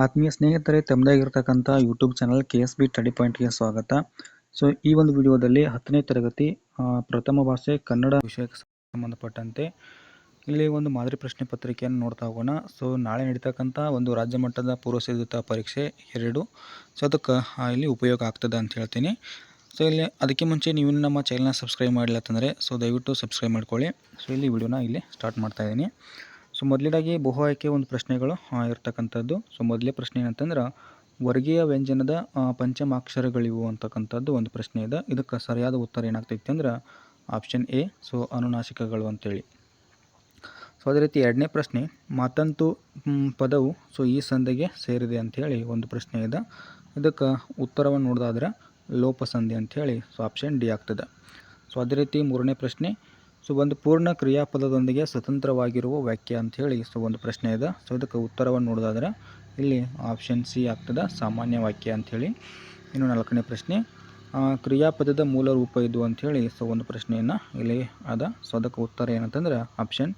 ಆತ್ಮೀಯ ಸ್ನೇಹಿತರೆ, ತಮ್ಮದಾಗಿರ್ತಕ್ಕಂಥ YouTube channel KSB study ಪಾಯಿಂಟ್ಗೆ ಸ್ವಾಗತ. ಸೊ ಈ ಒಂದು ವಿಡಿಯೋದಲ್ಲಿ 10ನೇ ತರಗತಿ ಪ್ರಥಮ ಭಾಷೆ ಕನ್ನಡ ವಿಷಯಕ್ಕೆ ಸಂಬಂಧಪಟ್ಟಂತೆ ಇಲ್ಲಿ ಒಂದು ಮಾದರಿ ಪ್ರಶ್ನೆ ಪತ್ರಿಕೆಯನ್ನು ನೋಡ್ತಾ ಹೋಗೋಣ. ಸೊ ನಾಳೆ ನಡೀತಕ್ಕಂಥ ಒಂದು ರಾಜ್ಯ ಮಟ್ಟದ ಪೂರ್ವಸಿದ್ಧತಾ ಪರೀಕ್ಷೆ 2. ಸೊ ಅದಕ್ಕೆ ಇಲ್ಲಿ ಉಪಯೋಗ ಆಗ್ತದೆ ಅಂತ ಹೇಳ್ತೀನಿ. ಸೊ ಇಲ್ಲಿ ಅದಕ್ಕೆ ಮುಂಚೆ ನೀವು ನಮ್ಮ ಚಾನಲ್ನ ಸಬ್ಸ್ಕ್ರೈಬ್ ಮಾಡಿಲ್ಲ ಅಂತಂದರೆ ಸೊ ದಯವಿಟ್ಟು ಸಬ್ಸ್ಕ್ರೈಬ್ ಮಾಡ್ಕೊಳ್ಳಿ. ಸೊ ಇಲ್ಲಿ ವಿಡಿಯೋನ ಇಲ್ಲಿ ಸ್ಟಾರ್ಟ್ ಮಾಡ್ತಾಯಿದ್ದೀನಿ. ಸೊ ಮೊದಲನೇದಾಗಿ ಬಹು ಆಯ್ಕೆ ಒಂದು ಪ್ರಶ್ನೆಗಳು ಇರ್ತಕ್ಕಂಥದ್ದು. ಸೊ ಮೊದಲೇ ಪ್ರಶ್ನೆ ಏನಂತಂದ್ರೆ ವರ್ಗೀಯ ವ್ಯಂಜನದ ಪಂಚಮಾಕ್ಷರಗಳಿವು ಅಂತಕ್ಕಂಥದ್ದು ಒಂದು ಪ್ರಶ್ನೆ ಇದೆ. ಇದಕ್ಕೆ ಸರಿಯಾದ ಉತ್ತರ ಏನಾಗ್ತೈತಿ ಅಂದ್ರೆ ಆಪ್ಷನ್ ಎ, ಸೊ ಅನುನಾಸಿಕಗಳು ಅಂತೇಳಿ. ಸೊ ಅದೇ ರೀತಿ ಎರಡನೇ ಪ್ರಶ್ನೆ, ಮಾತಂತು ಪದವು ಸೊ ಈ ಸಂಧಿಗೆ ಸೇರಿದೆ ಅಂಥೇಳಿ ಒಂದು ಪ್ರಶ್ನೆ ಇದೆ. ಇದಕ್ಕೆ ಉತ್ತರವನ್ನು ನೋಡೋದಾದ್ರೆ ಲೋಪಸಂಧಿ ಅಂಥೇಳಿ ಸೊ ಆಪ್ಷನ್ ಡಿ ಆಗ್ತದೆ. ಸೊ ಅದೇ ರೀತಿ ಮೂರನೇ ಪ್ರಶ್ನೆ, ಸೊ ಒಂದು ಪೂರ್ಣ ಕ್ರಿಯಾಪದದೊಂದಿಗೆ ಸ್ವತಂತ್ರವಾಗಿರುವ ವಾಕ್ಯ ಅಂಥೇಳಿ ಸೊ ಒಂದು ಪ್ರಶ್ನೆ ಇದೆ. ಸೊ ಇದಕ್ಕೆ ಉತ್ತರವನ್ನು ನೋಡೋದಾದ್ರೆ ಇಲ್ಲಿ ಆಪ್ಷನ್ ಸಿ ಆಗ್ತದೆ, ಸಾಮಾನ್ಯ ವಾಕ್ಯ ಅಂಥೇಳಿ. ಇನ್ನು ನಾಲ್ಕನೇ ಪ್ರಶ್ನೆ, ಕ್ರಿಯಾಪದದ ಮೂಲ ರೂಪ ಇದು ಅಂಥೇಳಿ ಸೊ ಒಂದು ಪ್ರಶ್ನೆಯನ್ನು ಇಲ್ಲಿ ಅದ. ಸೊ ಅದಕ್ಕೆ ಉತ್ತರ ಏನಂತಂದ್ರೆ ಆಪ್ಷನ್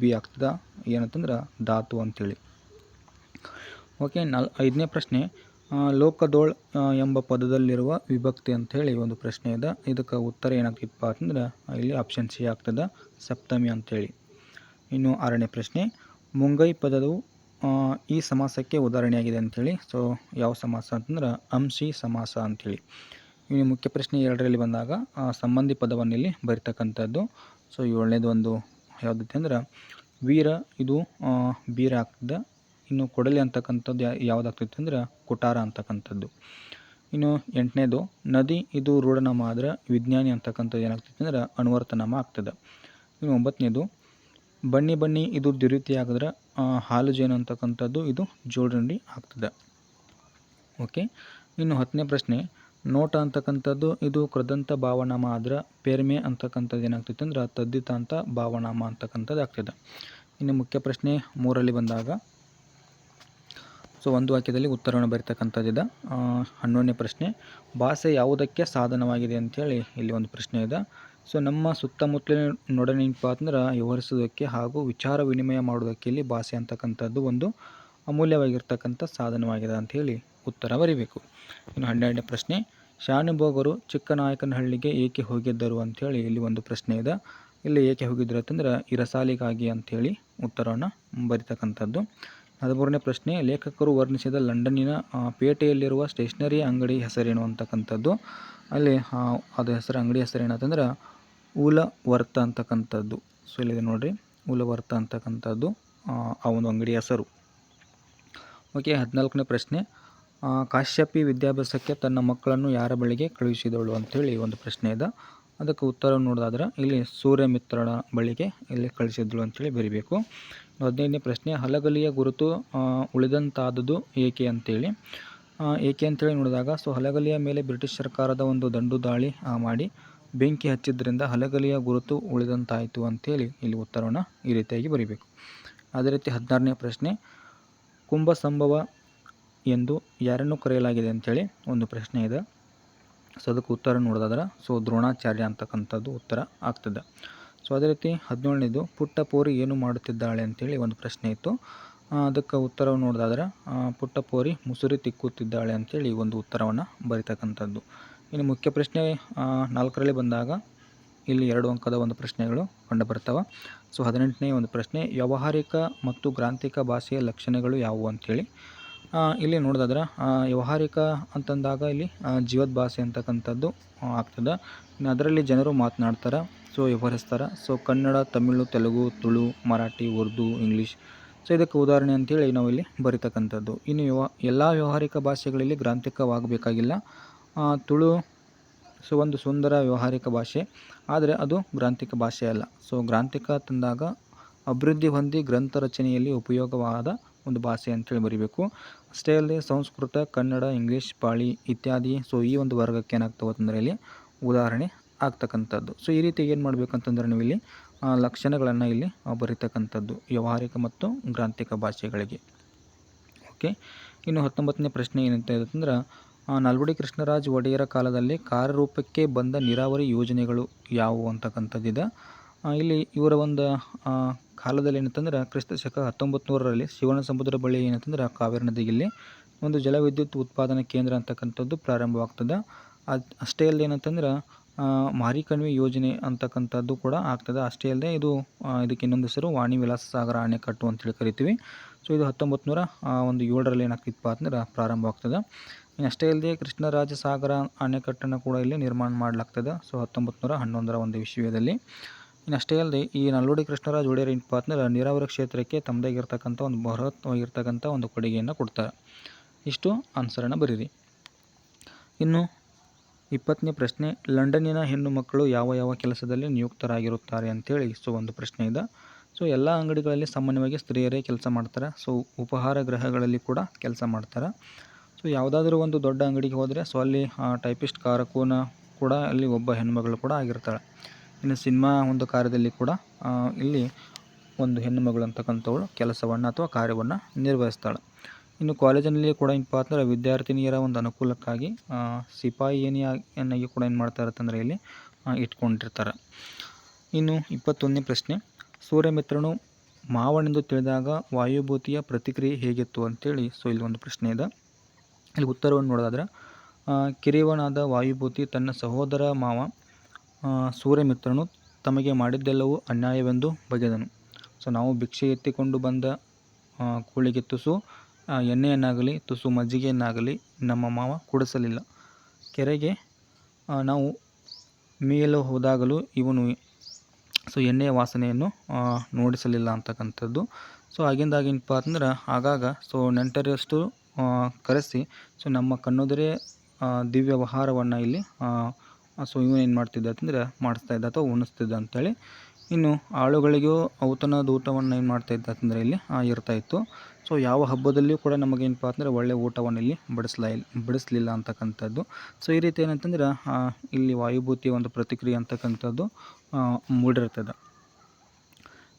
ಬಿ ಆಗ್ತದೆ, ಏನಂತಂದ್ರೆ ಧಾತು ಅಂಥೇಳಿ. ಓಕೆ, ಐದನೇ ಪ್ರಶ್ನೆ, ಲೋಕದೋಳ್ ಎಂಬ ಪದದಲ್ಲಿರುವ ವಿಭಕ್ತಿ ಅಂಥೇಳಿ ಒಂದು ಪ್ರಶ್ನೆ ಇದೆ. ಇದಕ್ಕೆ ಉತ್ತರ ಏನಾಗ್ತಿತ್ತಪ್ಪ ಅಂತಂದ್ರೆ ಇಲ್ಲಿ ಆಪ್ಷನ್ ಸಿ ಆಗ್ತದೆ, ಸಪ್ತಮಿ ಅಂಥೇಳಿ. ಇನ್ನು ಆರನೇ ಪ್ರಶ್ನೆ, ಮುಂಗೈ ಪದವು ಈ ಸಮಾಸಕ್ಕೆ ಉದಾಹರಣೆಯಾಗಿದೆ ಅಂಥೇಳಿ. ಸೊ ಯಾವ ಸಮಾಸ ಅಂತಂದ್ರೆ ಅಂಶಿ ಸಮಾಸ ಅಂಥೇಳಿ. ಇನ್ನು ಮುಖ್ಯ ಪ್ರಶ್ನೆ 2ರಲ್ಲಿ ಬಂದಾಗ ಸಂಬಂಧಿ ಪದವನ್ನು ಇಲ್ಲಿ ಬರಿತಕ್ಕಂಥದ್ದು. ಸೊ ಏಳನೇದು ಒಂದು ಯಾವುದೈತೆ ಅಂದ್ರೆ ವೀರ, ಇದು ಬೀರ ಆಗ್ತದೆ. ಇನ್ನು ಕೊಡಲಿ ಅಂತಕ್ಕಂಥದ್ದು ಯಾವುದಾಗ್ತೈತೆ ಅಂದ್ರೆ ಕುಟಾರ ಅಂತಕ್ಕಂಥದ್ದು. ಇನ್ನು 8ನೇದು ನದಿ, ಇದು ರೂಢನಾಮ ಆದರೆ ವಿಜ್ಞಾನಿ ಅಂತಕ್ಕಂಥದ್ದು ಏನಾಗ್ತೈತೆ ಅಂದ್ರೆ ಅನುವರ್ತನಾಮ ಆಗ್ತದೆ. ಇನ್ನು 9ನೇದು ಬನ್ನಿ ಬನ್ನಿ, ಇದು ದ್ವಿತೀಯ ಆಗಿದ್ರೆ ಹಾಲು ಜೇನು ಅಂತಕ್ಕಂಥದ್ದು ಇದು ಜೋಡಣಿ ಆಗ್ತದೆ. ಓಕೆ, ಇನ್ನು 10ನೇ ಪ್ರಶ್ನೆ, ನೋಟ ಅಂತಕ್ಕಂಥದ್ದು ಇದು ಕೃದಂತ ಭಾವನಾಮ ಆದ್ರೆ ಪೇರ್ಮೆ ಅಂತಕ್ಕಂಥದ್ದು ಏನಾಗ್ತೈತೆ ಅಂದ್ರೆ ತದ್ದಿತಾಂತ ಭಾವನಾಮ ಅಂತಕ್ಕಂಥದ್ದು ಆಗ್ತದೆ. ಇನ್ನು ಮುಖ್ಯ ಪ್ರಶ್ನೆ 3ರಲ್ಲಿ ಬಂದಾಗ ಸೊ ಒಂದು ವಾಕ್ಯದಲ್ಲಿ ಉತ್ತರವನ್ನು ಬರೀತಕ್ಕಂಥದ್ದಿದೆ. 11ನೇ ಪ್ರಶ್ನೆ, ಭಾಷೆ ಯಾವುದಕ್ಕೆ ಸಾಧನವಾಗಿದೆ ಅಂಥೇಳಿ ಇಲ್ಲಿ ಒಂದು ಪ್ರಶ್ನೆ ಇದೆ. ಸೊ ನಮ್ಮ ಸುತ್ತಮುತ್ತಲಿನ ನೊಡನೆಯಪ್ಪ ಅಂದ್ರೆ ವ್ಯವಹರಿಸೋದಕ್ಕೆ ಹಾಗೂ ವಿಚಾರ ವಿನಿಮಯ ಮಾಡೋದಕ್ಕೆ ಇಲ್ಲಿ ಭಾಷೆ ಅಂತಕ್ಕಂಥದ್ದು ಒಂದು ಅಮೂಲ್ಯವಾಗಿರ್ತಕ್ಕಂಥ ಸಾಧನವಾಗಿದೆ ಅಂಥೇಳಿ ಉತ್ತರ ಬರೀಬೇಕು. ಇನ್ನು 12ನೇ ಪ್ರಶ್ನೆ, ಶಾನುಭೋಗರು ಚಿಕ್ಕನಾಯಕನಹಳ್ಳಿಗೆ ಏಕೆ ಹೋಗಿದ್ದರು ಅಂಥೇಳಿ ಇಲ್ಲಿ ಒಂದು ಪ್ರಶ್ನೆ ಇದೆ. ಇಲ್ಲಿ ಏಕೆ ಹೋಗಿದ್ರು ಅಂತಂದ್ರೆ ಇರಸಾಲಿಗಾಗಿ ಅಂಥೇಳಿ ಉತ್ತರವನ್ನು ಬರೀತಕ್ಕಂಥದ್ದು. 13ನೇ ಪ್ರಶ್ನೆ, ಲೇಖಕರು ವರ್ಣಿಸಿದ ಲಂಡನ್ನಿನ ಪೇಟೆಯಲ್ಲಿರುವ ಸ್ಟೇಷನರಿ ಅಂಗಡಿ ಹೆಸರೇನು ಅಂತಕ್ಕಂಥದ್ದು. ಅಲ್ಲಿ ಅದು ಅಂಗಡಿ ಹೆಸರು ಏನಂತಂದ್ರೆ ಉಲವರ್ತ ಅಂತಕ್ಕಂಥದ್ದು. ಸೊ ಇಲ್ಲಿದೆ ನೋಡಿರಿ, ಉಲವರ್ತ ಅಂತಕ್ಕಂಥದ್ದು ಆ ಒಂದು ಅಂಗಡಿ ಹೆಸರು. ಓಕೆ, 14ನೇ ಪ್ರಶ್ನೆ, ಕಾಶ್ಯಪಿ ವಿದ್ಯಾಭ್ಯಾಸಕ್ಕೆ ತನ್ನ ಮಕ್ಕಳನ್ನು ಯಾರ ಬಳಿಗೆ ಕಳುಹಿಸಿದಳು ಅಂಥೇಳಿ ಒಂದು ಪ್ರಶ್ನೆ ಇದೆ. ಅದಕ್ಕೆ ಉತ್ತರ ನೋಡೋದಾದ್ರೆ ಇಲ್ಲಿ ಸೂರ್ಯಮಿತ್ರನ ಬಳಿಗೆ ಇಲ್ಲಿ ಕಳಿಸಿದಳು ಅಂಥೇಳಿ ಬರೀಬೇಕು. 15ನೇ ಪ್ರಶ್ನೆ, ಹಲಗಲಿಯ ಗುರುತು ಉಳಿದಂತಾದುದು ಏಕೆ ಅಂತೇಳಿ. ಏಕೆ ಅಂತೇಳಿ ನೋಡಿದಾಗ ಸೊ ಹಲಗಲಿಯ ಮೇಲೆ ಬ್ರಿಟಿಷ್ ಸರ್ಕಾರದ ಒಂದು ದಂಡು ದಾಳಿ ಮಾಡಿ ಬೆಂಕಿ ಹಚ್ಚಿದ್ರಿಂದ ಹಲಗಲಿಯ ಗುರುತು ಉಳಿದಂತಾಯಿತು ಅಂಥೇಳಿ ಇಲ್ಲಿ ಉತ್ತರವನ್ನು ಈ ರೀತಿಯಾಗಿ ಬರೀಬೇಕು. ಅದೇ ರೀತಿ 16ನೇ ಪ್ರಶ್ನೆ, ಕುಂಭ ಸಂಭವ ಎಂದು ಯಾರನ್ನು ಕರೆಯಲಾಗಿದೆ ಅಂಥೇಳಿ ಒಂದು ಪ್ರಶ್ನೆ ಇದೆ. ಸೊ ಅದಕ್ಕೆ ಉತ್ತರ ನೋಡೋದಾದ್ರೆ ಸೊ ದ್ರೋಣಾಚಾರ್ಯ ಅಂತಕ್ಕಂಥದ್ದು ಉತ್ತರ ಆಗ್ತದೆ. ಸೊ ಅದೇ ರೀತಿ 17ನೇದು, ಪುಟ್ಟ ಪೋರಿ ಏನು ಮಾಡುತ್ತಿದ್ದಾಳೆ ಅಂಥೇಳಿ ಒಂದು ಪ್ರಶ್ನೆ ಇತ್ತು. ಅದಕ್ಕೆ ಉತ್ತರವನ್ನು ನೋಡೋದಾದ್ರೆ ಪುಟ್ಟ ಪೋರಿ ಮುಸುರಿ ತಿಕ್ಕುತ್ತಿದ್ದಾಳೆ ಅಂಥೇಳಿ ಒಂದು ಉತ್ತರವನ್ನು ಬರೀತಕ್ಕಂಥದ್ದು. ಇನ್ನು ಮುಖ್ಯ ಪ್ರಶ್ನೆ 4ರಲ್ಲಿ ಬಂದಾಗ ಇಲ್ಲಿ 2 ಅಂಕದ ಒಂದು ಪ್ರಶ್ನೆಗಳು ಕಂಡುಬರ್ತವೆ. ಸೊ 18ನೇ ಒಂದು ಪ್ರಶ್ನೆ, ವ್ಯಾವಹಾರಿಕ ಮತ್ತು ಗ್ರಾಂಥಿಕ ಭಾಷೆಯ ಲಕ್ಷಣಗಳು ಯಾವುವು ಅಂಥೇಳಿ. ಇಲ್ಲಿ ನೋಡೋದಾದ್ರೆ ವ್ಯಾವಹಾರಿಕ ಅಂತಂದಾಗ ಇಲ್ಲಿ ಜೀವದ ಭಾಷೆ ಅಂತಕ್ಕಂಥದ್ದು ಆಗ್ತದೆ. ಇನ್ನು ಅದರಲ್ಲಿ ಜನರು ಮಾತನಾಡ್ತಾರೆ, ಸೊ ವ್ಯವಹರಿಸ್ತಾರೆ. So Kannada, Tamil, Telugu, Tulu, Marathi, Urdu, English. So ಇದಕ್ಕೆ ಉದಾಹರಣೆ ಅಂತೇಳಿ ನಾವು ಇಲ್ಲಿ ಬರೀತಕ್ಕಂಥದ್ದು. ಇನ್ನು ಎಲ್ಲ ವ್ಯಾವಹಾರಿಕ ಭಾಷೆಗಳಲ್ಲಿ ಗ್ರಾಂಥಿಕವಾಗಬೇಕಾಗಿಲ್ಲ. ತುಳು ಸೊ ಒಂದು ಸುಂದರ ವ್ಯಾವಹಾರಿಕ ಭಾಷೆ, ಆದರೆ ಅದು ಗ್ರಾಂಥಿಕ ಭಾಷೆ ಅಲ್ಲ. ಸೊ ಗ್ರಾಂಥಿಕ ತಂದಾಗ ಅಭಿವೃದ್ಧಿ ಹೊಂದಿ ಗ್ರಂಥ ರಚನೆಯಲ್ಲಿ ಉಪಯೋಗವಾದ ಒಂದು ಭಾಷೆ ಅಂತೇಳಿ ಬರೀಬೇಕು. ಅಷ್ಟೇ ಅಲ್ಲದೆ ಸಂಸ್ಕೃತ, ಕನ್ನಡ, ಇಂಗ್ಲೀಷ್, ಪಾಳಿ ಇತ್ಯಾದಿ ಸೊ ಈ ಒಂದು ವರ್ಗಕ್ಕೆ ಏನಾಗ್ತವೆ ಅಂತಂದರೆ ಇಲ್ಲಿ ಉದಾಹರಣೆ ಆಗ್ತಕ್ಕಂಥದ್ದು. ಸೊ ಈ ರೀತಿ ಏನು ಮಾಡಬೇಕಂತಂದ್ರೆ ನೀವು ಇಲ್ಲಿ ಲಕ್ಷಣಗಳನ್ನು ಇಲ್ಲಿ ಬರೀತಕ್ಕಂಥದ್ದು ವ್ಯಾವಹಾರಿಕ ಮತ್ತು ಗ್ರಾಂಥಿಕ ಭಾಷೆಗಳಿಗೆ. ಓಕೆ, ಇನ್ನು 19ನೇ ಪ್ರಶ್ನೆ ಏನಂತ ಅಂತಂದ್ರೆ ನಾಲ್ವಡಿ ಕೃಷ್ಣರಾಜ ಒಡೆಯರ ಕಾಲದಲ್ಲಿ ಕಾರ್ಯರೂಪಕ್ಕೆ ಬಂದ ನೀರಾವರಿ ಯೋಜನೆಗಳು ಯಾವುವು ಅಂತಕ್ಕಂಥದ್ದಿದೆ. ಇಲ್ಲಿ ಇವರ ಒಂದು ಕಾಲದಲ್ಲಿ ಏನಂತಂದ್ರೆ ಕ್ರಿಸ್ತ ಶಕ 1900ರಲ್ಲಿ ಶಿವನ ಸಮುದ್ರ ಬಳಿ ಏನಂತಂದ್ರೆ ಕಾವೇರಿ ನದಿಯಲ್ಲಿ ಒಂದು ಜಲವಿದ್ಯುತ್ ಉತ್ಪಾದನಾ ಕೇಂದ್ರ ಅಂತಕ್ಕಂಥದ್ದು ಪ್ರಾರಂಭವಾಗ್ತದೆ. ಅಷ್ಟೇ ಅಲ್ಲದೆ ಏನಂತಂದ್ರೆ ಮಾರಿಕಣಿವೆ ಯೋಜನೆ ಅಂತಕ್ಕಂಥದ್ದು ಕೂಡ ಆಗ್ತದೆ. ಅಷ್ಟೇ ಅಲ್ಲದೆ ಇದಕ್ಕೆ ಇನ್ನೊಂದು ಹೆಸರು ವಾಣಿ ವಿಲಾಸ ಸಾಗರ ಅಣೆಕಟ್ಟು ಅಂತೇಳಿ ಕರಿತೀವಿ. ಸೊ ಇದು 1907ರಲ್ಲಿ ಏನಾಗ್ತಿತ್ತಪ್ಪ ಅಂದ್ರೆ ಪ್ರಾರಂಭವಾಗ್ತದೆ. ಇನ್ನು ಅಷ್ಟೇ ಅಲ್ಲದೆ ಕೃಷ್ಣರಾಜ ಸಾಗರ ಅಣೆಕಟ್ಟನ್ನು ಕೂಡ ಇಲ್ಲಿ ನಿರ್ಮಾಣ ಮಾಡಲಾಗ್ತದೆ. ಸೊ 1911ರ ಒಂದು ವಿಷಯದಲ್ಲಿ. ಇನ್ನು ಅಷ್ಟೇ ಅಲ್ಲದೆ ಈ ನಾಲ್ವಡಿ ಕೃಷ್ಣರಾಜ ಒಡೆಯರ್ ಏನಪ್ಪ ಅಂದ್ರೆ ನೀರಾವರಿ ಕ್ಷೇತ್ರಕ್ಕೆ ತಮ್ಮದಾಗಿರ್ತಕ್ಕಂಥ ಒಂದು ಬೃಹತ್ವಾಗಿರ್ತಕ್ಕಂಥ ಒಂದು ಕೊಡುಗೆಯನ್ನು ಕೊಡ್ತಾರೆ. ಇಷ್ಟು ಆನ್ಸರನ್ನು ಬರೀರಿ. ಇನ್ನು 20ನೇ ಪ್ರಶ್ನೆ, ಲಂಡನ್ನಿನ ಹೆಣ್ಣು ಮಕ್ಕಳು ಯಾವ ಯಾವ ಕೆಲಸದಲ್ಲಿ ನಿಯುಕ್ತರಾಗಿರುತ್ತಾರೆ ಅಂತೇಳಿ ಒಂದು ಪ್ರಶ್ನೆ ಇದೆ. ಸೊ ಎಲ್ಲ ಅಂಗಡಿಗಳಲ್ಲಿ ಸಾಮಾನ್ಯವಾಗಿ ಸ್ತ್ರೀಯರೇ ಕೆಲಸ ಮಾಡ್ತಾರೆ. ಸೊ ಉಪಹಾರ ಗೃಹಗಳಲ್ಲಿ ಕೂಡ ಕೆಲಸ ಮಾಡ್ತಾರೆ. ಸೊ ಯಾವುದಾದ್ರೂ ಒಂದು ದೊಡ್ಡ ಅಂಗಡಿಗೆ ಹೋದರೆ ಸೊ ಅಲ್ಲಿ ಟೈಪಿಸ್ಟ್ ಕಾರಕೂನ ಕೂಡ ಅಲ್ಲಿ ಒಬ್ಬ ಹೆಣ್ಣುಮಗಳು ಕೂಡ ಆಗಿರ್ತಾಳೆ. ಇನ್ನು ಸಿನಿಮಾ ಒಂದು ಕಾರ್ಯದಲ್ಲಿ ಕೂಡ ಇಲ್ಲಿ ಒಂದು ಹೆಣ್ಣುಮಗಳು ಅಂತಕ್ಕಂಥವಳು ಕೆಲಸವನ್ನು ಅಥವಾ ಕಾರ್ಯವನ್ನು ನಿರ್ವಹಿಸ್ತಾಳೆ. ಇನ್ನು ಕಾಲೇಜಿನಲ್ಲಿ ಕೂಡ ಏನಪ್ಪ ಅಂದ್ರೆ ವಿದ್ಯಾರ್ಥಿನಿಯರ ಒಂದು ಅನುಕೂಲಕ್ಕಾಗಿ ಸಿಪಾಯಿಯನ್ನಾಗಿ ಕೂಡ ಏನು ಮಾಡ್ತಾರೆ ಅಂತಂದರೆ ಇಲ್ಲಿ ಇಟ್ಕೊಂಡಿರ್ತಾರೆ. ಇನ್ನು 21ನೇ ಪ್ರಶ್ನೆ, ಸೂರ್ಯಮಿತ್ರನು ಮಾವನೆಂದು ತಿಳಿದಾಗ ವಾಯುಭೂತಿಯ ಪ್ರತಿಕ್ರಿಯೆ ಹೇಗಿತ್ತು ಅಂತೇಳಿ ಇಲ್ಲಿ ಒಂದು ಪ್ರಶ್ನೆ ಇದೆ. ಇಲ್ಲಿ ಉತ್ತರವನ್ನು ನೋಡೋದಾದ್ರೆ, ಕಿರಿಯವನಾದ ವಾಯುಭೂತಿ ತನ್ನ ಸಹೋದರ ಮಾವ ಸೂರ್ಯಮಿತ್ರನು ತಮಗೆ ಮಾಡಿದ್ದೆಲ್ಲವೂ ಅನ್ಯಾಯವೆಂದು ಬಗೆದನು. ಸೊ ನಾವು ಭಿಕ್ಷೆ ಎತ್ತಿಕೊಂಡು ಬಂದ ಕೂಳಿಗೆ ತುಸು ಎಣ್ಣೆಯನ್ನಾಗಲಿ ತುಸು ಮಜ್ಜಿಗೆಯನ್ನಾಗಲಿ ನಮ್ಮ ಮಾವ ಕುಡಿಸಲಿಲ್ಲ. ಕೆರೆಗೆ ನಾವು ಮೀಯಲು ಹೋದಾಗಲೂ ಇವನು ಎಣ್ಣೆಯ ವಾಸನೆಯನ್ನು ನೋಡಿಸಲಿಲ್ಲ ಅಂತಕ್ಕಂಥದ್ದು. ಸೊ ಆಗಿಂದಾಗೇನಪ್ಪ ಅಂದ್ರೆ ಆಗಾಗ ನೆಂಟರಷ್ಟು ಕರೆಸಿ ನಮ್ಮ ಕಣ್ಣೆದುರೇ ದಿವ್ಯ ವ್ಯವಹಾರವನ್ನು ಇಲ್ಲಿ ಇವನು ಏನು ಮಾಡ್ತಿದ್ದ ಅಂತಂದರೆ ಮಾಡಿಸ್ತಾ ಇದ್ದ ಅಥವಾ ಉಣಿಸ್ತಿದ್ದ ಅಂತೇಳಿ. ಇನ್ನು ಆಳುಗಳಿಗೂ ಔತಣದ ಊಟವನ್ನು ಏನು ಮಾಡ್ತಾಯಿದ್ದ ಅಂತಂದರೆ ಇಲ್ಲಿ ಇರ್ತಾಯಿತ್ತು. ಸೊ ಯಾವ ಹಬ್ಬದಲ್ಲಿಯೂ ಕೂಡ ನಮಗೇನಪ್ಪ ಅಂದರೆ ಒಳ್ಳೆಯ ಊಟವನ್ನು ಇಲ್ಲಿ ಬಡಿಸಲಿಲ್ಲ ಅಂತಕ್ಕಂಥದ್ದು. ಸೊ ಈ ರೀತಿ ಏನಂತಂದ್ರೆ ಇಲ್ಲಿ ವಾಯುಭೂತಿಯ ಒಂದು ಪ್ರತಿಕ್ರಿಯೆ ಅಂತಕ್ಕಂಥದ್ದು ಮೂಡಿರ್ತದೆ.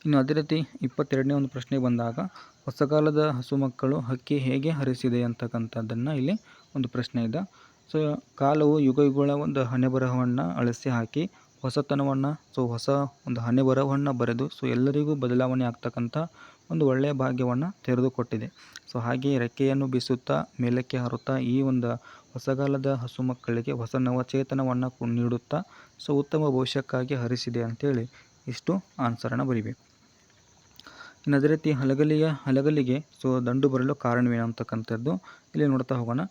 ಇನ್ನು ಅದೇ ರೀತಿ 22ನೇ ಒಂದು ಪ್ರಶ್ನೆಗೆ ಬಂದಾಗ, ಹೊಸಕಾಲದ ಹಸುಮಕ್ಕಳು ಹಕ್ಕಿ ಹೇಗೆ ಹರಿಸಿದೆ ಅಂತಕ್ಕಂಥದ್ದನ್ನು ಇಲ್ಲಿ ಒಂದು ಪ್ರಶ್ನೆ ಇದೆ. ಸೊ ಕಾಲವು ಯುಗಗಳ ಒಂದು ಹಣೆಬರಹವನ್ನು ಅಳಿಸಿ ಹಾಕಿ ಹೊಸತನವನ್ನು ಹೊಸ ಒಂದು ಹಣೆಬರಹವನ್ನು ಬರೆದು ಎಲ್ಲರಿಗೂ ಬದಲಾವಣೆ ಆಗ್ತಕ್ಕಂಥ ಒಂದು ಒಳ್ಳೆಯ ಭಾಗ್ಯವನ್ನು ತೆರೆದುಕೊಟ್ಟಿದೆ. ಸೊ ಹಾಗೆಯೇ ರೆಕ್ಕೆಯನ್ನು ಬೀಸುತ್ತಾ ಮೇಲಕ್ಕೆ ಹಾರುತ್ತಾ ಈ ಒಂದು ಹೊಸಗಾಲದ ಹಸುಮಕ್ಕಳಿಗೆ ಹೊಸ ನವಚೇತನವನ್ನು ನೀಡುತ್ತಾ ಉತ್ತಮ ಭವಿಷ್ಯಕ್ಕಾಗಿ ಹರಿಸಿದೆ ಅಂತೇಳಿ ಇಷ್ಟು ಆನ್ಸರನ್ನು ಬರೀಬೇಕು. ಇನ್ನು ಅದೇ ರೀತಿ ಹಲಗಲಿಗೆ ದಂಡು ಬರಲು ಕಾರಣವೇನು ಅಂತಕ್ಕಂಥದ್ದು ಇಲ್ಲಿ ನೋಡ್ತಾ ಹೋಗೋಣ.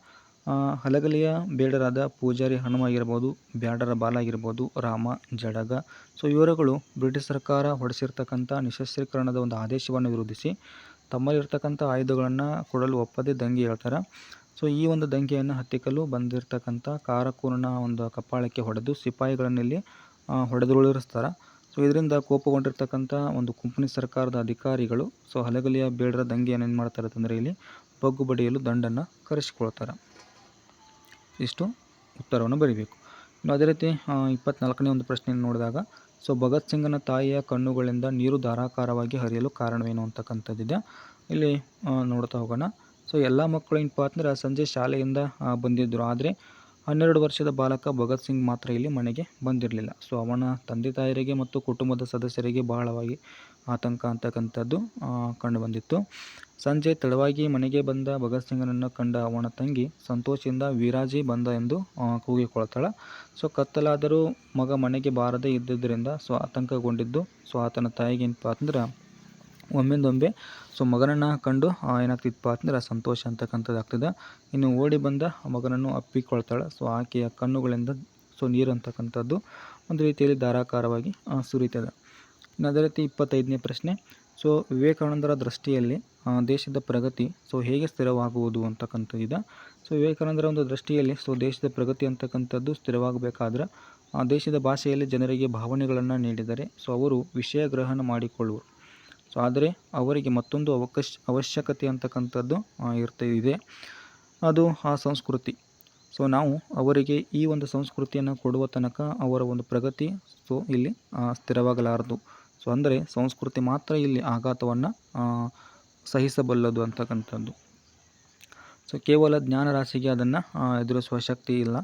ಹಲಗಲಿಯ ಬೇಡರಾದ ಪೂಜಾರಿ ಹನುಮ ಆಗಿರ್ಬೋದು, ಬ್ಯಾಡರ ಬಾಲ ಆಗಿರ್ಬೋದು, ರಾಮ, ಜಡಗ ಇವರುಗಳು ಬ್ರಿಟಿಷ್ ಸರ್ಕಾರ ಹೊರಡಿಸಿರ್ತಕ್ಕಂಥ ನಿಶಸ್ತ್ರೀಕರಣದ ಒಂದು ಆದೇಶವನ್ನು ವಿರೋಧಿಸಿ ತಮ್ಮಲ್ಲಿರ್ತಕ್ಕಂಥ ಆಯುಧಗಳನ್ನು ಕೊಡಲು ಒಪ್ಪದೆ ದಂಗೆ ಹೇಳ್ತಾರೆ. ಈ ಒಂದು ದಂಗೆಯನ್ನು ಹತ್ತಿಕ್ಕಲು ಬಂದಿರತಕ್ಕಂಥ ಕಾರಕೂರನ ಒಂದು ಕಪಾಳಕ್ಕೆ ಹೊಡೆದು ಸಿಪಾಯಿಗಳನ್ನು ಇಲ್ಲಿ ಹೊಡೆದುರುಳಿಸ್ತಾರೆ. ಇದರಿಂದ ಕೋಪಗೊಂಡಿರ್ತಕ್ಕಂಥ ಒಂದು ಕಂಪನಿ ಸರ್ಕಾರದ ಅಧಿಕಾರಿಗಳು ಹಲಗಲಿಯ ಬೇಡರ ದಂಗೆಯನ್ನು ಏನು ಮಾಡ್ತಾರೆ ಅಂತಂದರೆ ಇಲ್ಲಿ ಬಗ್ಗು ಬಡಿಯಲು ದಂಡನ್ನು ಕರೆಸಿಕೊಳ್ತಾರೆ. ಇಷ್ಟು ಉತ್ತರವನ್ನು ಬರೀಬೇಕು. ಇನ್ನು ಅದೇ ರೀತಿ 24ನೇ ಒಂದು ಪ್ರಶ್ನೆಯನ್ನು ನೋಡಿದಾಗ, ಭಗತ್ ಸಿಂಗನ ತಾಯಿಯ ಕಣ್ಣುಗಳಿಂದ ನೀರು ಧಾರಾಕಾರವಾಗಿ ಹರಿಯಲು ಕಾರಣವೇನು ಅಂತಕ್ಕಂಥದ್ದಿದೆ. ಇಲ್ಲಿ ನೋಡ್ತಾ ಹೋಗೋಣ. ಎಲ್ಲ ಮಕ್ಕಳು ಏನಪ್ಪ ಅಂದ್ರೆ ಸಂಜೆ ಶಾಲೆಯಿಂದ ಬಂದಿದ್ದರು. ಆದರೆ 12 ವರ್ಷದ ಬಾಲಕ ಭಗತ್ ಸಿಂಗ್ ಮಾತ್ರ ಇಲ್ಲಿ ಮನೆಗೆ ಬಂದಿರಲಿಲ್ಲ. ಅವನ ತಂದೆ ತಾಯರಿಗೆ ಮತ್ತು ಕುಟುಂಬದ ಸದಸ್ಯರಿಗೆ ಬಹಳವಾಗಿ ಆತಂಕ ಅಂತಕ್ಕಂಥದ್ದು ಕಂಡುಬಂದಿತ್ತು. ಸಂಜೆ ತಡವಾಗಿ ಮನೆಗೆ ಬಂದ ಭಗತ್ ಸಿಂಗನನ್ನು ಕಂಡ ಅವನ ತಂಗಿ ಸಂತೋಷದಿಂದ ವೀರಾಜಿ ಬಂದ ಎಂದು ಕೂಗಿಕೊಳ್ತಾಳೆ. ಕತ್ತಲಾದರೂ ಮಗ ಮನೆಗೆ ಬಾರದೇ ಇದ್ದುದರಿಂದ ಆತಂಕಗೊಂಡಿದ್ದು ಆತನ ತಾಯಿಗೆ ಏನಪ್ಪ ಅಂದ್ರೆ ಒಮ್ಮಿಂದೊಮ್ಮೆ ಮಗನನ್ನು ಕಂಡು ಏನಾಗ್ತಿತ್ತಪ್ಪ ಅಂದ್ರೆ ಸಂತೋಷ ಅಂತಕ್ಕಂಥದ್ದು ಆಗ್ತದೆ. ಇನ್ನು ಓಡಿ ಬಂದ ಮಗನನ್ನು ಅಪ್ಪಿಕೊಳ್ತಾಳೆ. ಆಕೆಯ ಕಣ್ಣುಗಳಿಂದ ನೀರು ಅಂತಕ್ಕಂಥದ್ದು ಒಂದು ರೀತಿಯಲ್ಲಿ ಧಾರಾಕಾರವಾಗಿ ಸುರಿತದೆ. ಇನ್ನು ಅದೇ ರೀತಿ 25ನೇ ಪ್ರಶ್ನೆ, ವಿವೇಕಾನಂದರ ದೃಷ್ಟಿಯಲ್ಲಿ ದೇಶದ ಪ್ರಗತಿ ಹೇಗೆ ಸ್ಥಿರವಾಗುವುದು ಅಂತಕ್ಕಂಥದ್ದಿದೆ. ವಿವೇಕಾನಂದರ ಒಂದು ದೃಷ್ಟಿಯಲ್ಲಿ ದೇಶದ ಪ್ರಗತಿ ಅಂತಕ್ಕಂಥದ್ದು ಸ್ಥಿರವಾಗಬೇಕಾದ್ರೆ ದೇಶದ ಭಾಷೆಯಲ್ಲಿ ಜನರಿಗೆ ಭಾವನೆಗಳನ್ನು ನೀಡಿದರೆ ಅವರು ವಿಷಯ ಗ್ರಹಣ ಮಾಡಿಕೊಳ್ಳುವರು. ಆದರೆ ಅವರಿಗೆ ಮತ್ತೊಂದು ಅವಶ್ಯಕತೆ ಅಂತಕ್ಕಂಥದ್ದು ಇದೆ, ಅದು ಆ ಸಂಸ್ಕೃತಿ. ನಾವು ಅವರಿಗೆ ಈ ಒಂದು ಸಂಸ್ಕೃತಿಯನ್ನು ಕೊಡುವ ತನಕ ಅವರ ಒಂದು ಪ್ರಗತಿ ಇಲ್ಲಿ ಸ್ಥಿರವಾಗಲಾರದು. ಅಂದರೆ ಸಂಸ್ಕೃತಿ ಮಾತ್ರ ಇಲ್ಲಿ ಆಘಾತವನ್ನು ಸಹಿಸಬಲ್ಲದು ಅಂತಕ್ಕಂಥದ್ದು. ಕೇವಲ ಜ್ಞಾನ ರಾಶಿಗೆ ಅದನ್ನು ಎದುರಿಸುವ ಶಕ್ತಿ ಇಲ್ಲ.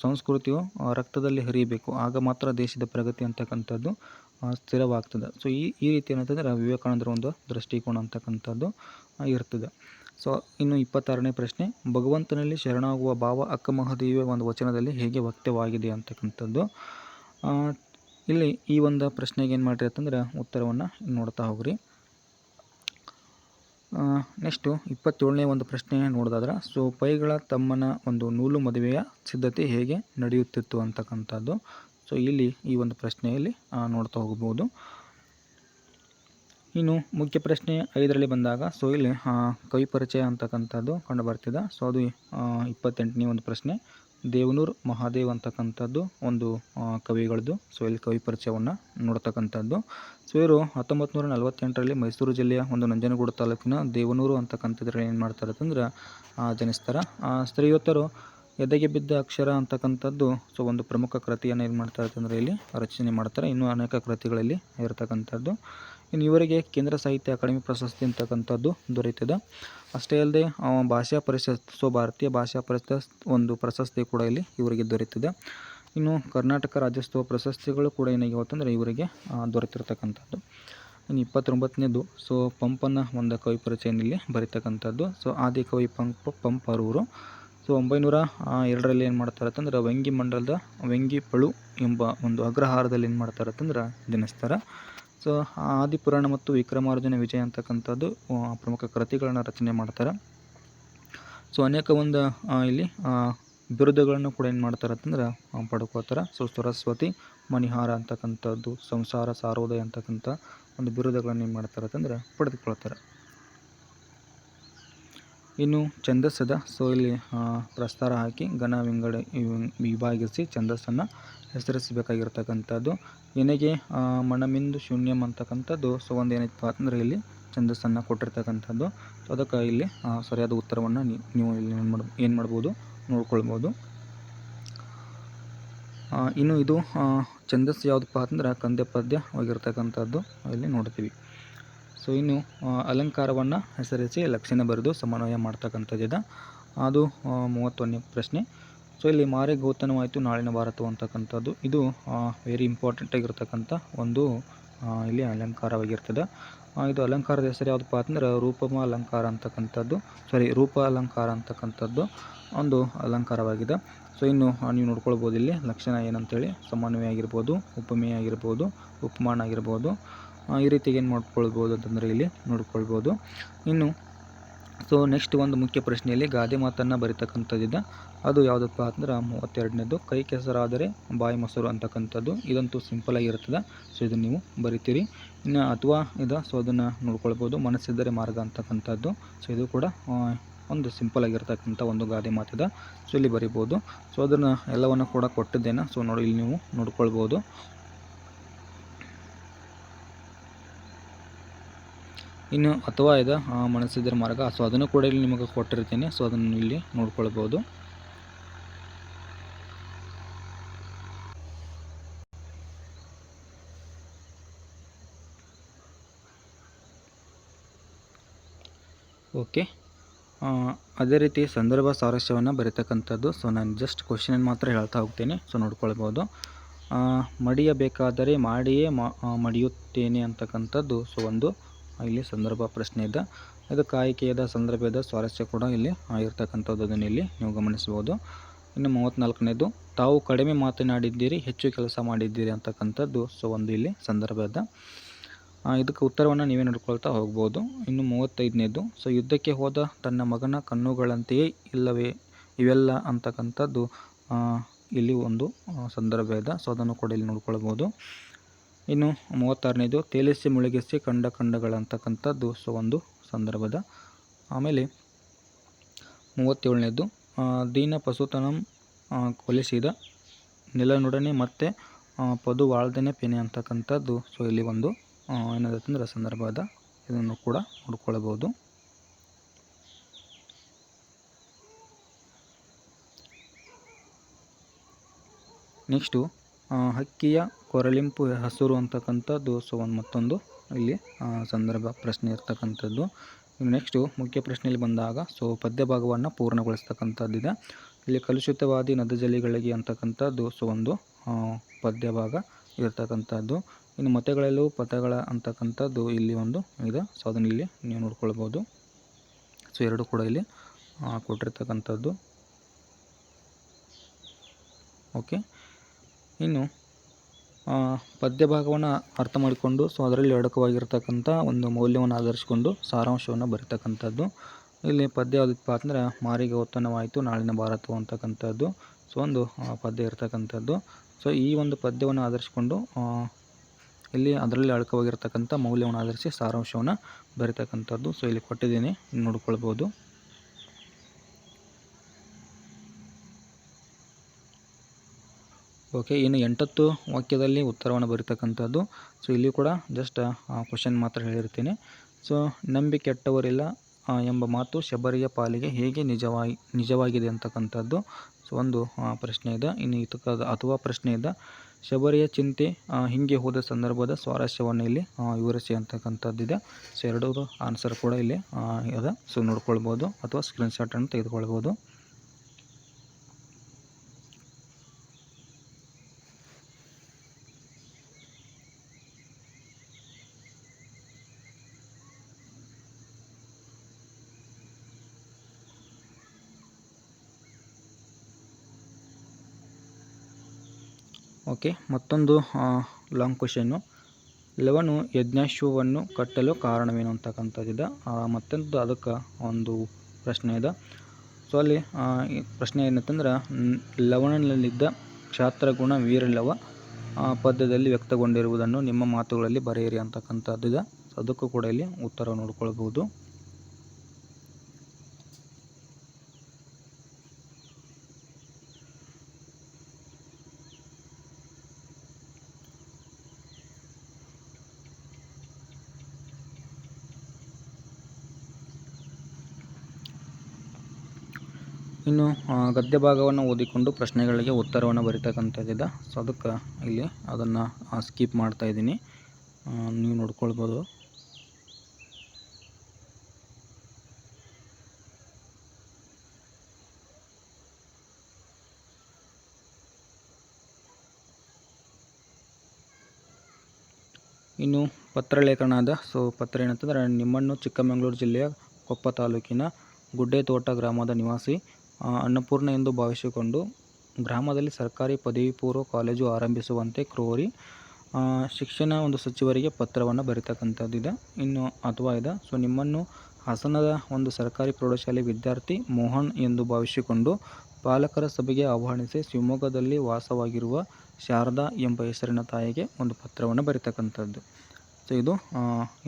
ಸಂಸ್ಕೃತಿಯು ರಕ್ತದಲ್ಲಿ ಹರಿಯಬೇಕು, ಆಗ ಮಾತ್ರ ದೇಶದ ಪ್ರಗತಿ ಅಂತಕ್ಕಂಥದ್ದು ಸ್ಥಿರವಾಗ್ತದೆ. ಸೊ ಈ ರೀತಿ ಏನಂತಂದ್ರೆ ವಿವೇಕಾನಂದರ ಒಂದು ದೃಷ್ಟಿಕೋನ ಅಂತಕ್ಕಂಥದ್ದು ಇರ್ತದೆ. ಸೊ ಇನ್ನು 26ನೇ ಪ್ರಶ್ನೆ, ಭಗವಂತನಲ್ಲಿ ಶರಣಾಗುವ ಭಾವ ಅಕ್ಕ ಮಹಾದೇವಿಯ ಒಂದು ವಚನದಲ್ಲಿ ಹೇಗೆ ವ್ಯಕ್ತವಾಗಿದೆ ಅಂತಕ್ಕಂಥದ್ದು. ಇಲ್ಲಿ ಈ ಒಂದು ಪ್ರಶ್ನೆಗೆ ಏನು ಮಾಡಿರಿ ಅಂತಂದ್ರೆ ಉತ್ತರವನ್ನು ನೋಡ್ತಾ ಹೋಗ್ರಿ. ನೆಕ್ಸ್ಟು 27ನೇ ಒಂದು ಪ್ರಶ್ನೆ ನೋಡೋದಾದ್ರೆ, ಸೊ ಪೈಗಳ ತಮ್ಮನ ಒಂದು ನೂಲು ಮದುವೆಯ ಸಿದ್ಧತೆ ಹೇಗೆ ನಡೆಯುತ್ತಿತ್ತು ಅಂತಕ್ಕಂಥದ್ದು. ಸೊ ಇಲ್ಲಿ ಈ ಒಂದು ಪ್ರಶ್ನೆಯಲ್ಲಿ ನೋಡ್ತಾ ಹೋಗ್ಬೋದು. ಇನ್ನು ಮುಖ್ಯ ಪ್ರಶ್ನೆ 5ರಲ್ಲಿ ಬಂದಾಗ, ಸೊ ಇಲ್ಲಿ ಕವಿ ಪರಿಚಯ ಅಂತಕ್ಕಂಥದ್ದು ಕಂಡು ಬರ್ತಿದೆ. ಸೊ ಅದು 28ನೇ ಒಂದು ಪ್ರಶ್ನೆ, ದೇವನೂರು ಮಹಾದೇವ್ ಅಂತಕ್ಕಂಥದ್ದು ಒಂದು ಕವಿಗಳದ್ದು. ಸೊ ಇಲ್ಲಿ ಕವಿ ಪರಿಚಯವನ್ನು ನೋಡ್ತಕ್ಕಂಥದ್ದು. ಸೊ ಇವರು 1948ರಲ್ಲಿ ಮೈಸೂರು ಜಿಲ್ಲೆಯ ಒಂದು ನಂಜನಗೂಡು ತಾಲೂಕಿನ ದೇವನೂರು ಅಂತಕ್ಕಂಥದ್ರಲ್ಲಿ ಏನು ಮಾಡ್ತಾರೆ ಅಂತಂದ್ರೆ ಜನಿಸ್ತಾರೆ. ಶ್ರೀಯುತರು ಎದೆಗೆ ಬಿದ್ದ ಅಕ್ಷರ ಅಂತಕ್ಕಂಥದ್ದು ಸೊ ಒಂದು ಪ್ರಮುಖ ಕೃತಿಯನ್ನು ಏನು ಮಾಡ್ತಾರೆ ಅಂತಂದರೆ ಇಲ್ಲಿ ರಚನೆ ಮಾಡ್ತಾರೆ. ಇನ್ನೂ ಅನೇಕ ಕೃತಿಗಳಲ್ಲಿ ಇರತಕ್ಕಂಥದ್ದು. ಇನ್ನು ಇವರಿಗೆ ಕೇಂದ್ರ ಸಾಹಿತ್ಯ ಅಕಾಡೆಮಿ ಪ್ರಶಸ್ತಿ ಅಂತಕ್ಕಂಥದ್ದು ದೊರೆಯುತ್ತದೆ. ಅಷ್ಟೇ ಅಲ್ಲದೆ ಭಾಷಾ ಪರಿಷತ್, ಸೊ ಭಾರತೀಯ ಭಾಷಾ ಪರಿಷತ್ ಒಂದು ಪ್ರಶಸ್ತಿ ಕೂಡ ಇಲ್ಲಿ ಇವರಿಗೆ ದೊರೆತಿದೆ. ಇನ್ನು ಕರ್ನಾಟಕ ರಾಜ್ಯೋತ್ಸವ ಪ್ರಶಸ್ತಿಗಳು ಕೂಡ ಏನಾಗಿವೆ ಅಂತಂದರೆ ಇವರಿಗೆ ದೊರೆತಿರ್ತಕ್ಕಂಥದ್ದು. ಇನ್ನು 29ನೇದು, ಸೊ ಪಂಪನ ಒಂದು ಕವಿ ಪರಿಚಯ ಇಲ್ಲಿ ಬರೀತಕ್ಕಂಥದ್ದು. ಸೊ ಆದಿಕವಿ ಪಂಪರವರು ಸೊ 902ರಲ್ಲಿ ಏನು ಮಾಡ್ತಾರೆ ಅಂತಂದ್ರೆ ವಂಗಿ ಮಂಡಲದ ವಂಗಿಪಳು ಎಂಬ ಒಂದು ಅಗ್ರಹಾರದಲ್ಲಿ ಏನು ಮಾಡ್ತಾರೆ ಅಂತಂದ್ರೆ ಜನಿಸ್ತಾರೆ. ಸೊ ಆದಿಪುರಾಣ ಮತ್ತು ವಿಕ್ರಮಾರ್ಜುನ ವಿಜಯ ಅಂತಕ್ಕಂಥದ್ದು ಪ್ರಮುಖ ಕೃತಿಗಳನ್ನು ರಚನೆ ಮಾಡ್ತಾರೆ. ಸೊ ಅನೇಕ ಒಂದು ಇಲ್ಲಿ ಬಿರುದುಗಳನ್ನು ಕೂಡ ಏನು ಮಾಡ್ತಾರೆ ಅಂತಂದ್ರೆ ಪಡ್ಕೋತಾರೆ. ಸೊ ಸರಸ್ವತಿ ಮಣಿಹಾರ ಅಂತಕ್ಕಂಥದ್ದು, ಸಂಸಾರ ಸಾರೋದಯ ಅಂತಕ್ಕಂಥ ಒಂದು ಬಿರುದುಗಳನ್ನು ಏನು ಮಾಡ್ತಾರೆ ಅಂತಂದ್ರೆ ಪಡೆದುಕೊಳ್ತಾರೆ. ಇನ್ನು ಛಂದಸ್ಸದ, ಸೊ ಇಲ್ಲಿ ಪ್ರಸ್ತಾರ ಹಾಕಿ ಘನ ವಿಭಾಗಿಸಿ ಛಂದಸ್ಸನ್ನು ಹೆಸರಿಸಬೇಕಾಗಿರ್ತಕ್ಕಂಥದ್ದು. ಎನೆಗೆ ಮಣಮಿಂದು ಶೂನ್ಯಂ ಅಂತಕ್ಕಂಥದ್ದು ಸೊ ಒಂದು ಏನೈತಪ್ಪ ಅಂತಂದರೆ ಇಲ್ಲಿ ಛಂದಸ್ಸನ್ನು ಕೊಟ್ಟಿರ್ತಕ್ಕಂಥದ್ದು. ಸೊ ಅದಕ್ಕೆ ಇಲ್ಲಿ ಸರಿಯಾದ ಉತ್ತರವನ್ನು ನೀವು ಇಲ್ಲಿ ಏನು ಮಾಡ್ಬೋದು ನೋಡ್ಕೊಳ್ಬೋದು. ಇನ್ನು ಇದು ಛಂದಸ್ಸು ಯಾವುದಪ್ಪ ಅಂತಂದ್ರೆ ಕಂದೆ ಪದ್ಯವಾಗಿರ್ತಕ್ಕಂಥದ್ದು ಇಲ್ಲಿ ನೋಡ್ತೀವಿ. ಸೊ ಇನ್ನು ಅಲಂಕಾರವನ್ನು ಹೆಸರಿಸಿ ಲಕ್ಷಣ ಬರೆದು ಸಮನ್ವಯ ಮಾಡ್ತಕ್ಕಂಥದ್ದಿದೆ. ಅದು 31ನೇ ಪ್ರಶ್ನೆ. ಸೊ ಇಲ್ಲಿ ಮಾರೆ ಗೌತನವಾಯಿತು ನಾಳಿನ ಭಾರತವು ಅಂತಕ್ಕಂಥದ್ದು ಇದು ವೆರಿ ಇಂಪಾರ್ಟೆಂಟ್ ಆಗಿರ್ತಕ್ಕಂಥ ಒಂದು ಇಲ್ಲಿ ಅಲಂಕಾರವಾಗಿರ್ತದೆ. ಇದು ಅಲಂಕಾರದ ಹೆಸರು ಯಾವುದಪ್ಪ ಅಂತಂದ್ರೆ ರೂಪ ಅಲಂಕಾರ ಅಂತಕ್ಕಂಥದ್ದು ಒಂದು ಅಲಂಕಾರವಾಗಿದೆ. ಸೊ ಇನ್ನು ನೀವು ನೋಡ್ಕೊಳ್ಬೋದು ಇಲ್ಲಿ ಲಕ್ಷಣ ಏನಂತೇಳಿ ಸಮನ್ವಯ ಆಗಿರ್ಬೋದು, ಉಪಮೇಯ ಆಗಿರ್ಬೋದು, ಉಪಮಾನ ಆಗಿರ್ಬೋದು, ಈ ರೀತಿಗೆ ಏನು ಮಾಡ್ಕೊಳ್ಬೋದು ಅಂತಂದರೆ ಇಲ್ಲಿ ನೋಡ್ಕೊಳ್ಬೋದು. ಇನ್ನು ಸೊ ನೆಕ್ಸ್ಟ್ ಒಂದು ಮುಖ್ಯ ಪ್ರಶ್ನೆಯಲ್ಲಿ ಗಾದೆ ಮಾತನ್ನು ಬರೀತಕ್ಕಂಥದ್ದಿದೆ. ಅದು ಯಾವುದಪ್ಪ ಅಂದ್ರೆ 32ನೇದು, ಕೈ ಕೆಸರಾದರೆ ಬಾಯಿ ಮೊಸರು ಅಂತಕ್ಕಂಥದ್ದು. ಇದಂತೂ ಸಿಂಪಲ್ ಆಗಿರ್ತದೆ. ಸೊ ಇದನ್ನು ನೀವು ಬರಿತೀರಿ. ಇನ್ನು ಅಥವಾ ಇದೆ, ಸೊ ಅದನ್ನು ನೋಡ್ಕೊಳ್ಬೋದು. ಮನಸ್ಸಿದ್ದರೆ ಮಾರ್ಗ ಅಂತಕ್ಕಂಥದ್ದು. ಸೊ ಇದು ಕೂಡ ಒಂದು ಸಿಂಪಲ್ ಆಗಿರ್ತಕ್ಕಂಥ ಒಂದು ಗಾದೆ ಮಾತಿದೆ. ಸೊ ಇಲ್ಲಿ ಬರಿಬೋದು. ಸೊ ಅದನ್ನು ಎಲ್ಲವನ್ನು ಕೂಡ ಕೊಟ್ಟಿದ್ದೇನೆ. ಸೊ ಇಲ್ಲಿ ನೀವು ನೋಡ್ಕೊಳ್ಬೋದು. ಇನ್ನು ಅಥವಾ ಇದೆ ಮನಸ್ಸಿದ್ದರೆ ಮಾರ್ಗ. ಸೊ ಅದನ್ನು ಕೂಡ ಇಲ್ಲಿ ನಿಮಗೆ ಕೊಟ್ಟಿರ್ತೀನಿ. ಸೊ ಅದನ್ನು ಇಲ್ಲಿ ನೋಡ್ಕೊಳ್ಬೋದು. ಓಕೆ, ಅದೇ ರೀತಿ ಸಂದರ್ಭ ಸಾರಾಂಶವನ್ನು ಬರೀತಕ್ಕಂಥದ್ದು. ಸೊ ನಾನು ಜಸ್ಟ್ ಕ್ವಶನ್ ಮಾತ್ರ ಹೇಳ್ತಾ ಹೋಗ್ತೇನೆ. ಸೊ ನೋಡ್ಕೊಳ್ಬೋದು. ಮಡಿಯಬೇಕಾದರೆ ಮಾಡಿಯೇ ಮಡಿಯುತ್ತೇನೆ ಅಂತಕ್ಕಂಥದ್ದು ಸೊ ಒಂದು ಇಲ್ಲಿ ಸಂದರ್ಭ ಪ್ರಶ್ನೆ ಇದೆ. ಇದಕ್ಕೆ ಆಯ್ಕೆಯಾದ ಸಂದರ್ಭದ ಸ್ವಾರಸ್ಯ ಕೂಡ ಇಲ್ಲಿ ಇರ್ತಕ್ಕಂಥದ್ದು, ಅದನ್ನು ಇಲ್ಲಿ ನೀವು ಗಮನಿಸ್ಬೋದು. ಇನ್ನು 34ನೇದು, ತಾವು ಕಡಿಮೆ ಮಾತನಾಡಿದ್ದೀರಿ ಹೆಚ್ಚು ಕೆಲಸ ಮಾಡಿದ್ದೀರಿ ಅಂತಕ್ಕಂಥದ್ದು ಸೊ ಒಂದು ಇಲ್ಲಿ ಸಂದರ್ಭದ. ಇದಕ್ಕೆ ಉತ್ತರವನ್ನು ನೀವೇ ನೋಡ್ಕೊಳ್ತಾ ಹೋಗ್ಬೋದು. ಇನ್ನು 35ನೇದು, ಸೊ ಯುದ್ಧಕ್ಕೆ ಹೋದ ತನ್ನ ಮಗನ ಕಣ್ಣುಗಳಂತೆಯೇ ಇಲ್ಲವೇ ಇವೆಲ್ಲ ಅಂತಕ್ಕಂಥದ್ದು ಇಲ್ಲಿ ಒಂದು ಸಂದರ್ಭ ಇದೆ. ಸೊ ಅದನ್ನು ಕೂಡ ಇಲ್ಲಿ ನೋಡ್ಕೊಳ್ಬೋದು. ಇನ್ನು 36ನೇದು, ತೇಲಿಸಿ ಮುಳುಗಿಸಿ ಕಂಡಗಳಂತಕ್ಕಂಥದ್ದು ಸೊ ಒಂದು ಸಂದರ್ಭದ. ಆಮೇಲೆ 37ನೇದು, ದೀನ ಪಶುತನಂ ಕೊಲಿಸಿದ ನೆಲನೊಡನೆ ಮತ್ತೆ ಪದು ವಾಳ್ದನೆ ಪೆನೆ ಅಂತಕ್ಕಂಥದ್ದು ಸೊ ಇಲ್ಲಿ ಒಂದು ಏನಾಗುತ್ತೆ ಸಂದರ್ಭದ. ಇದನ್ನು ಕೂಡ ನೋಡ್ಕೊಳ್ಬೋದು. ನೆಕ್ಸ್ಟು ಹಕ್ಕಿಯ ಕೊರಳಿಂಪು ಹಸುರು ಅಂತಕ್ಕಂಥದ್ದು ಸೊ ಒಂದು ಮತ್ತೊಂದು ಇಲ್ಲಿ ಸಂದರ್ಭ ಪ್ರಶ್ನೆ ಇರ್ತಕ್ಕಂಥದ್ದು. ನೆಕ್ಸ್ಟು ಮುಖ್ಯ ಪ್ರಶ್ನೆಯಲ್ಲಿ ಬಂದಾಗ ಸೊ ಪದ್ಯ ಭಾಗವನ್ನು ಪೂರ್ಣಗೊಳಿಸ್ತಕ್ಕಂಥದ್ದಿದೆ. ಇಲ್ಲಿ ಕಲುಷಿತವಾದಿ ನದಜಲಿಗಳಿಗೆ ಅಂತಕ್ಕಂಥದ್ದು ಸೊ ಒಂದು ಪದ್ಯ ಭಾಗ ಇರ್ತಕ್ಕಂಥದ್ದು. ಇನ್ನು ಮತಗಳಲ್ಲೂ ಪದಗಳ ಅಂತಕ್ಕಂಥದ್ದು ಇಲ್ಲಿ ಒಂದು ಇದೆ. ಸೊ ಅದನ್ನು ಇಲ್ಲಿ ನೀವು ನೋಡ್ಕೊಳ್ಬೋದು. ಸೊ ಎರಡು ಕೂಡ ಇಲ್ಲಿ ಕೊಟ್ಟಿರ್ತಕ್ಕಂಥದ್ದು. ಓಕೆ, ಇನ್ನು ಪದ್ಯ ಭಾಗವನ್ನು ಅರ್ಥ ಮಾಡಿಕೊಂಡು ಸೊ ಅದರಲ್ಲಿ ಅಡಕವಾಗಿರ್ತಕ್ಕಂಥ ಒಂದು ಮೌಲ್ಯವನ್ನು ಆಧರಿಸಿಕೊಂಡು ಸಾರಾಂಶವನ್ನು ಬರೀತಕ್ಕಂಥದ್ದು. ಇಲ್ಲಿ ಪದ್ಯ ಯಾವುದಪ್ಪ ಅಂದರೆ ಮಾರಿಗೆ ಉತ್ತನವಾಯಿತು ನಾಳಿನ ಭಾರತವು ಅಂತಕ್ಕಂಥದ್ದು. ಸೊ ಒಂದು ಪದ್ಯ ಇರ್ತಕ್ಕಂಥದ್ದು. ಸೊ ಈ ಒಂದು ಪದ್ಯವನ್ನು ಆಧರಿಸಿಕೊಂಡು ಇಲ್ಲಿ ಅದರಲ್ಲಿ ಅಡಕವಾಗಿರ್ತಕ್ಕಂಥ ಮೌಲ್ಯವನ್ನು ಆಧರಿಸಿ ಸಾರಾಂಶವನ್ನು ಬರೀತಕ್ಕಂಥದ್ದು. ಸೊ ಇಲ್ಲಿ ಕೊಟ್ಟಿದ್ದೀನಿ, ನೋಡ್ಕೊಳ್ಬೋದು. ಓಕೆ, ಇನ್ನು 8 ವಾಕ್ಯದಲ್ಲಿ ಉತ್ತರವನ್ನು ಬರೀತಕ್ಕಂಥದ್ದು. ಸೊ ಇಲ್ಲಿ ಕೂಡ ಜಸ್ಟ್ ಕ್ವಶನ್ ಮಾತ್ರ ಹೇಳಿರ್ತೀನಿ. ಸೊ ನಂಬಿ ಕೆಟ್ಟವರಿಲ್ಲ ಎಂಬ ಮಾತು ಶಬರಿಯ ಪಾಲಿಗೆ ಹೇಗೆ ನಿಜವಾಗಿದೆ ಅಂತಕ್ಕಂಥದ್ದು. ಸೊ ಒಂದು ಪ್ರಶ್ನೆ ಇದೆ. ಇನ್ನು ಅಥವಾ ಪ್ರಶ್ನೆ ಇದೆ, ಶಬರಿಯ ಚಿಂತೆ ಹಿಂಗೆ ಹೋದ ಸಂದರ್ಭದ ಸ್ವಾರಸ್ಯವನ್ನು ಇಲ್ಲಿ ವಿವರಿಸಿ ಅಂತಕ್ಕಂಥದ್ದಿದೆ. ಸೊ ಎರಡೂ ಆನ್ಸರ್ ಕೂಡ ಇಲ್ಲಿ ಇದೆ. ಸೊ ನೋಡ್ಕೊಳ್ಬೋದು ಅಥವಾ ಸ್ಕ್ರೀನ್ಶಾಟನ್ನು ತೆಗೆದುಕೊಳ್ಬೋದು. ಓಕೆ, ಮತ್ತೊಂದು ಲಾಂಗ್ ಕ್ವಶನ್ನು. ಲವನು ಯಜ್ಞಾಶ್ವವನ್ನು ಕಟ್ಟಲು ಕಾರಣವೇನು ಅಂತಕ್ಕಂಥದ್ದಿದೆ. ಮತ್ತೊಂದು ಅದಕ್ಕೆ ಒಂದು ಪ್ರಶ್ನೆ ಇದೆ. ಸೊ ಅಲ್ಲಿ ಪ್ರಶ್ನೆ ಏನಂತಂದ್ರೆ, ಲವಣನಲ್ಲಿದ್ದ ಕ್ಷಾತ್ರಗುಣ ವೀರಲವ ಪದ್ಯದಲ್ಲಿ ವ್ಯಕ್ತಗೊಂಡಿರುವುದನ್ನು ನಿಮ್ಮ ಮಾತುಗಳಲ್ಲಿ ಬರೆಯಿರಿ ಅಂತಕ್ಕಂಥದ್ದಿದೆ. ಅದಕ್ಕೂ ಕೂಡ ಇಲ್ಲಿ ಉತ್ತರ ನೋಡ್ಕೊಳ್ಬೋದು. ಇನ್ನು ಗದ್ಯ ಭಾಗವನ್ನು ಓದಿಕೊಂಡು ಪ್ರಶ್ನೆಗಳಿಗೆ ಉತ್ತರವನ್ನು ಬರೀತಕ್ಕಂಥದ್ದಿದೆ. ಸೊ ಅದಕ್ಕೆ ಇಲ್ಲಿ ಅದನ್ನು ಸ್ಕಿಪ್ ಮಾಡ್ತಾ ಇದ್ದೀನಿ, ನೀವು ನೋಡ್ಕೊಳ್ಬೋದು. ಇನ್ನು ಪತ್ರಲೇಖನದ ಸೊ ಪತ್ರ ಏನಂತಂದ್ರೆ, ನಿಮ್ಮನ್ನು ಚಿಕ್ಕಮಗಳೂರು ಜಿಲ್ಲೆಯ ಕೊಪ್ಪ ತಾಲೂಕಿನ ಗುಡ್ಡೆತೋಟ ಗ್ರಾಮದ ನಿವಾಸಿ ಅನ್ನಪೂರ್ಣ ಎಂದು ಭಾವಿಸಿಕೊಂಡು ಗ್ರಾಮದಲ್ಲಿ ಸರ್ಕಾರಿ ಪದವಿ ಪೂರ್ವ ಕಾಲೇಜು ಆರಂಭಿಸುವಂತೆ ಕೋರಿ ಶಿಕ್ಷಣ ಒಂದು ಸಚಿವರಿಗೆ ಪತ್ರವನ್ನು ಬರೀತಕ್ಕಂಥದ್ದಿದೆ. ಇನ್ನು ಅಥವಾ ಇದೆ. ಸೊ ನಿಮ್ಮನ್ನು ಹಾಸನದ ಒಂದು ಸರ್ಕಾರಿ ಪ್ರೌಢಶಾಲೆ ವಿದ್ಯಾರ್ಥಿ ಮೋಹನ್ ಎಂದು ಭಾವಿಸಿಕೊಂಡು ಪಾಲಕರ ಸಭೆಗೆ ಆಹ್ವಾನಿಸಿ ಶಿವಮೊಗ್ಗದಲ್ಲಿ ವಾಸವಾಗಿರುವ ಶಾರದಾ ಎಂಬ ಹೆಸರಿನ ತಾಯಿಗೆ ಒಂದು ಪತ್ರವನ್ನು ಬರೀತಕ್ಕಂಥದ್ದು. ಸೊ ಇದು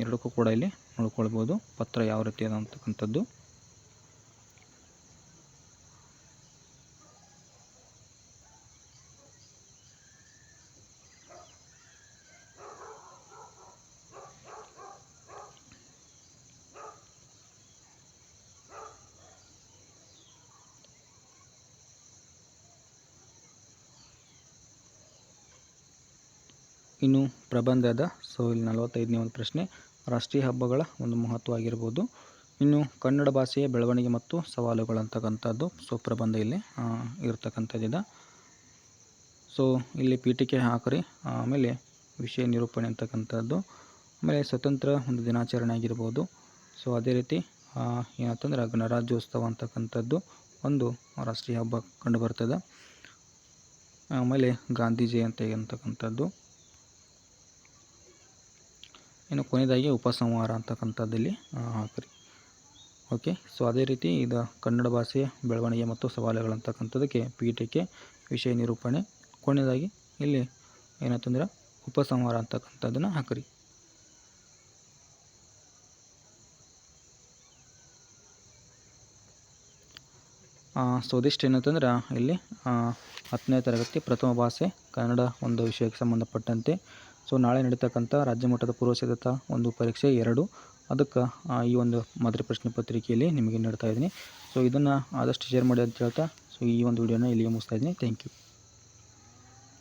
ಎರಡಕ್ಕೂ ಕೂಡ ಇಲ್ಲಿ ನೋಡ್ಕೊಳ್ಬೋದು ಪತ್ರ ಯಾವ ರೀತಿ ಇದೆ ಅಂತಕ್ಕಂಥದ್ದು. ಇನ್ನು ಪ್ರಬಂಧದ ಸೊ ಇಲ್ಲಿ 45ನೇ ಒಂದು ಪ್ರಶ್ನೆ, ರಾಷ್ಟ್ರೀಯ ಹಬ್ಬಗಳ ಒಂದು ಮಹತ್ವ ಆಗಿರ್ಬೋದು. ಇನ್ನು ಕನ್ನಡ ಭಾಷೆಯ ಬೆಳವಣಿಗೆ ಮತ್ತು ಸವಾಲುಗಳು ಅಂತಕ್ಕಂಥದ್ದು. ಸೊ ಪ್ರಬಂಧ ಇಲ್ಲಿ ಇರ್ತಕ್ಕಂಥದ್ದಿದೆ. ಸೊ ಇಲ್ಲಿ ಪೀಠಿಕೆ ಹಾಕಿರಿ, ಆಮೇಲೆ ವಿಷಯ ನಿರೂಪಣೆ ಅಂತಕ್ಕಂಥದ್ದು, ಆಮೇಲೆ ಸ್ವತಂತ್ರ ಒಂದು ದಿನಾಚರಣೆ ಆಗಿರ್ಬೋದು. ಸೊ ಅದೇ ರೀತಿ ಏನಂತಂದ್ರೆ ಗಣರಾಜ್ಯೋತ್ಸವ ಅಂತಕ್ಕಂಥದ್ದು ಒಂದು ರಾಷ್ಟ್ರೀಯ ಹಬ್ಬ ಕಂಡು ಬರ್ತದೆ. ಆಮೇಲೆ ಗಾಂಧಿ ಜಯಂತಿ ಅಂತಕ್ಕಂಥದ್ದು. ಇನ್ನು ಕೊನೆಯದಾಗಿ ಉಪಸಂಹಾರ ಅಂತಕ್ಕಂಥದ್ದಲ್ಲಿ ಹಾಕಿರಿ. ಓಕೆ, ಸೊ ಅದೇ ರೀತಿ ಇದು ಕನ್ನಡ ಭಾಷೆಯ ಬೆಳವಣಿಗೆ ಮತ್ತು ಸವಾಲುಗಳಂತಕ್ಕಂಥದ್ದಕ್ಕೆ ಪೀಠಿಕೆ, ವಿಷಯ ನಿರೂಪಣೆ, ಕೊನೆಯದಾಗಿ ಇಲ್ಲಿ ಏನಂತಂದ್ರೆ ಉಪಸಂಹಾರ ಅಂತಕ್ಕಂಥದ್ದನ್ನು ಹಾಕಿರಿ. ಸೊ ಇದಿಷ್ಟು ಏನಂತಂದ್ರೆ ಇಲ್ಲಿ 10ನೇ ತರಗತಿ ಪ್ರಥಮ ಭಾಷೆ ಕನ್ನಡ ಒಂದು ವಿಷಯಕ್ಕೆ ಸಂಬಂಧಪಟ್ಟಂತೆ ಸೊ ನಾಳೆ ನಡೀತಕ್ಕಂಥ ರಾಜ್ಯ ಮಟ್ಟದ ಪೂರ್ವ ಸಿದ್ಧತಾ ಒಂದು ಪರೀಕ್ಷೆ 2 ಅದಕ್ಕೆ ಈ ಒಂದು ಮಾದರಿ ಪ್ರಶ್ನೆ ಪತ್ರಿಕೆಯಲ್ಲಿ ನಿಮಗೆ ನೀಡ್ತಾ ಇದ್ದೀನಿ. ಸೊ ಇದನ್ನು ಆದಷ್ಟು ಶೇರ್ ಮಾಡಿ ಅಂತ ಹೇಳ್ತಾ ಸೊ ಈ ಒಂದು ವಿಡಿಯೋನ ಇಲ್ಲಿಗೆ ಮುಗಿಸ್ತಾ ಇದ್ದೀನಿ. Thank you.